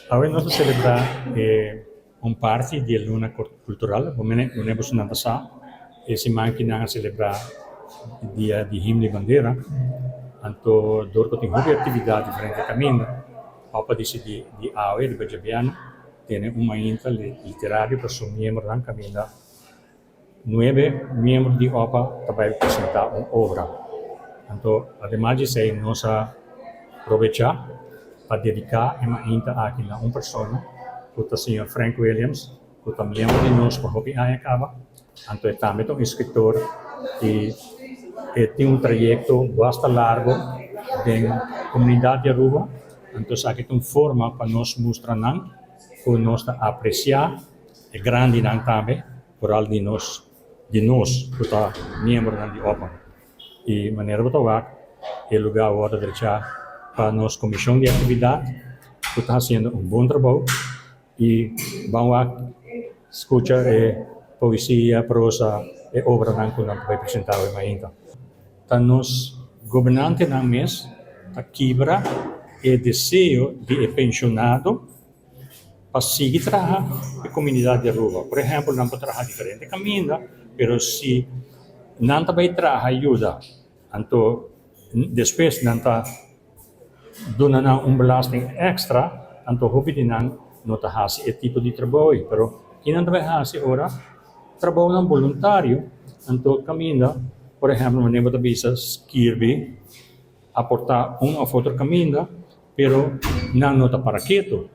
Ahora nós celebrar um parte de luna cultural, o nós nanda sa, e se manque na celebrar dia de himno e bandeira, anto dorko tem hobby atividade diferente caminho, opa de AOE de Bajabiano, tem uma inta literária para seu membro nan caminho, 9 membros de OPA também apresentar uma obra. Então, además de ser nós aproveitar para dedicar uma inta aqui na uma pessoa, que é o senhor Frank Williams, que é membro de nós para hobby acaba. Então, é também um escritor que tem um trajeto bastante largo na comunidade de Aruba. Então, aqui tem uma forma para nós mostrar que nós apreciar é grande também, por algo de nós, que está membro de OPA. E maneira de trabalhar, é lugar agora de para a nossa comissão de atividade, que está fazendo um bom trabalho, e vamos escutar poesia, prosa e obra que nós vai apresentar hoje. Então, nós, governantes na mês, a quebra e desejo de pensionado para seguir trabalhar na comunidade de Aruba. Por exemplo, não pode trabalhar diferente caminho, mas se não vai trabalhar ajuda, então, depois não está dando belasting extra, então, hobby de não está esse tipo de trabalho. Mas, quem não vai fazer agora, trabalho voluntário, então, caminho, por exemplo, não bisa escrever, aportar ou outro caminho, mas não está para quieto.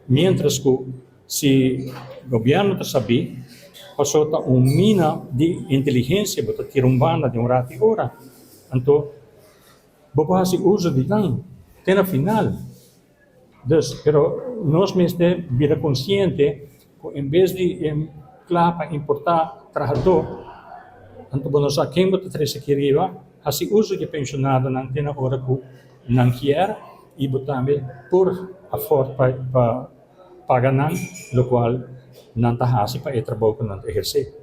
Mientras que, se o governo está sabendo, passou uma mina de inteligência, para tirar banda de rato e hora. Então, vou fazer uso de lang, até na final. Mas, nós mesmos devemos vir consciente que, em vez de importar trabalhador, então, nós aqui vamos trazer aqui arriba, fazer uso de pensionado na hora que não quer, e também por a força para pagar, o qual não está fácil para o trabalho que não exercer.